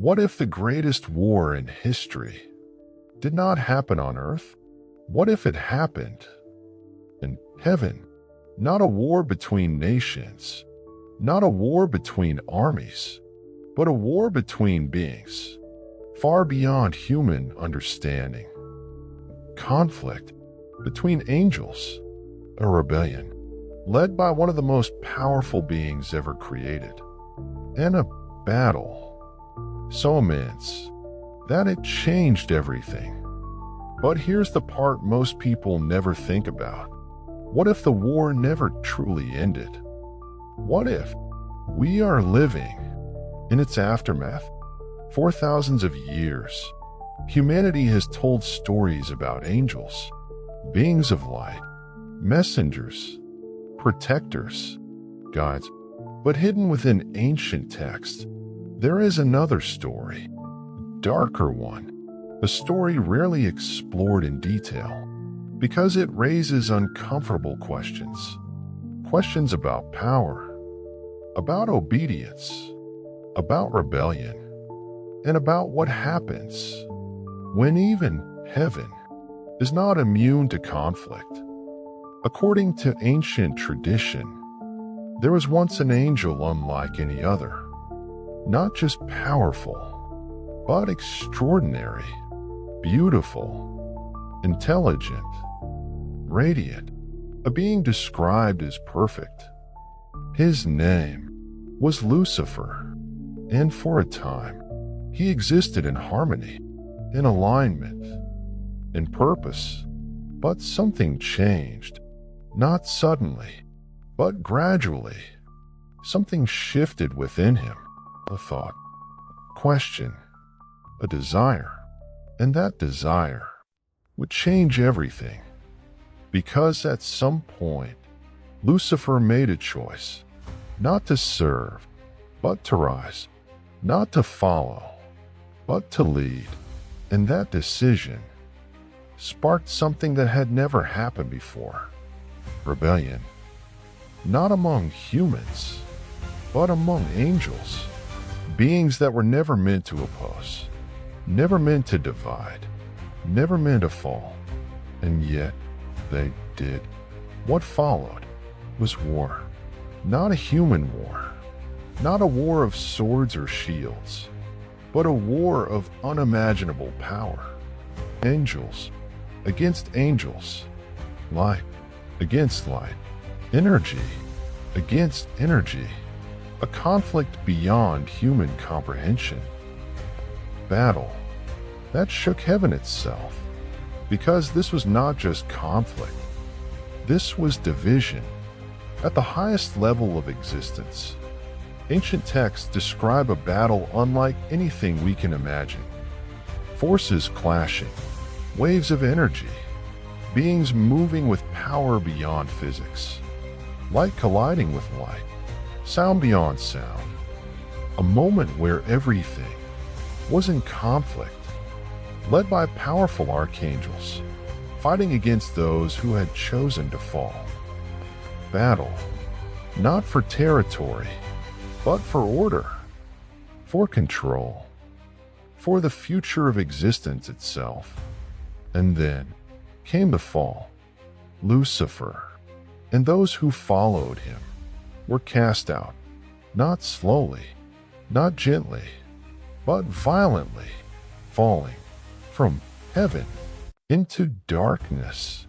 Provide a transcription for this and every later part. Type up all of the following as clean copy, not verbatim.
What if the greatest war in history did not happen on Earth? What if it happened in heaven? Not a war between nations, not a war between armies, but a war between beings far beyond human understanding. Conflict between angels, a rebellion led by one of the most powerful beings ever created, and a battle so immense that it changed everything. But here's the part most people never think about. What if the war never truly ended? What if we are living in its aftermath? For thousands of years, humanity has told stories about angels, beings of light, messengers, protectors, guides. But hidden within ancient texts, there is another story, a darker one, a story rarely explored in detail because it raises uncomfortable questions. Questions about power, about obedience, about rebellion, and about what happens when even heaven is not immune to conflict. According to ancient tradition, there was once an angel unlike any other, not just powerful, but extraordinary, beautiful, intelligent, radiant, a being described as perfect. His name was Lucifer, and for a time, he existed in harmony, in alignment, in purpose. But something changed, not suddenly, but gradually. Something shifted within him, a thought, a question, a desire, and that desire would change everything. Because at some point, Lucifer made a choice, not to serve, but to rise, not to follow, but to lead. And that decision sparked something that had never happened before. Rebellion. Not among humans, but among angels. Beings that were never meant to oppose, never meant to divide, never meant to fall. And yet, they did. What followed was war. Not a human war. Not a war of swords or shields, but a war of unimaginable power. Angels against angels. Light against light. Energy against energy. A conflict beyond human comprehension. Battle that shook heaven itself. Because this was not just conflict. This was division at the highest level of existence. Ancient texts describe a battle unlike anything we can imagine. Forces clashing, waves of energy, beings moving with power beyond physics, light colliding with light, sound beyond sound. A moment where everything was in conflict, led by powerful archangels, fighting against those who had chosen to fall. Battle, not for territory, but for order, for control, for the future of existence itself. And then came the fall. Lucifer and those who followed him were cast out, not slowly, not gently, but violently, falling from heaven into darkness,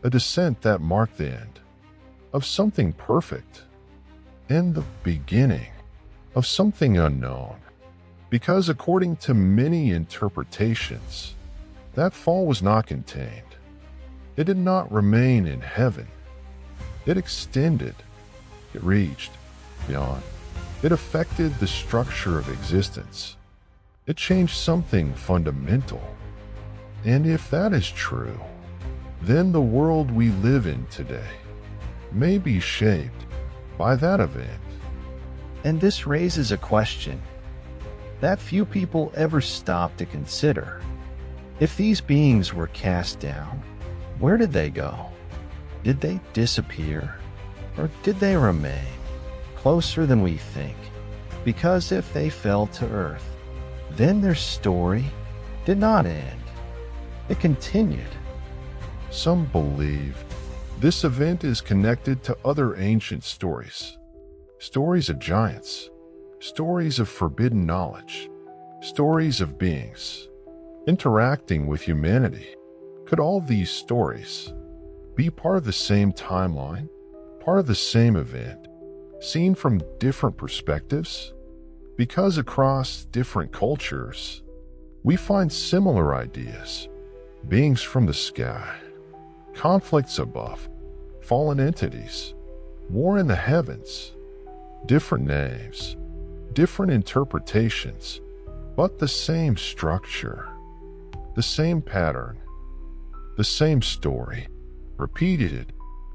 a descent that marked the end of something perfect and the beginning of something unknown. Because according to many interpretations, that fall was not contained. It did not remain in heaven. It extended. It reached beyond. It affected the structure of existence. It changed something fundamental. And if that is true, then the world we live in today may be shaped by that event. And this raises a question that few people ever stop to consider. If these beings were cast down, where did they go? Did they disappear? Or did they remain closer than we think? Because if they fell to earth, Then their story did not end. It continued. Some believe this event is connected to other ancient stories. Stories of giants, stories of forbidden knowledge, stories of beings interacting with humanity. Could all these stories be part of the same timeline, part of the same event, seen from different perspectives? Because across different cultures, we find similar ideas: beings from the sky, conflicts above, fallen entities, war in the heavens, different names, different interpretations, but the same structure, the same pattern, the same story, repeated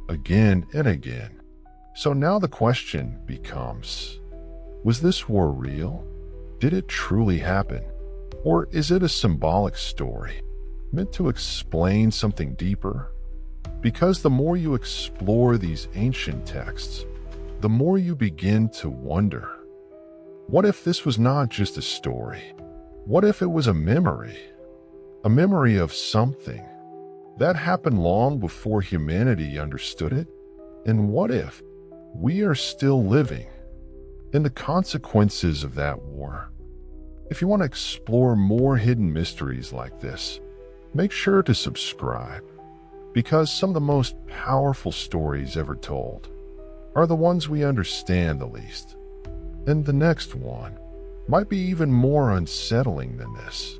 again and again. So now the question becomes, was this war real? Did it truly happen? Or is it a symbolic story meant to explain something deeper? Because the more you explore these ancient texts, the more you begin to wonder, what if this was not just a story? What if it was a memory of something that happened long before humanity understood it? And what if we are still living in the consequences of that war? If you want to explore more hidden mysteries like this, make sure to subscribe, because some of the most powerful stories ever told are the ones we understand the least. And the next one might be even more unsettling than this.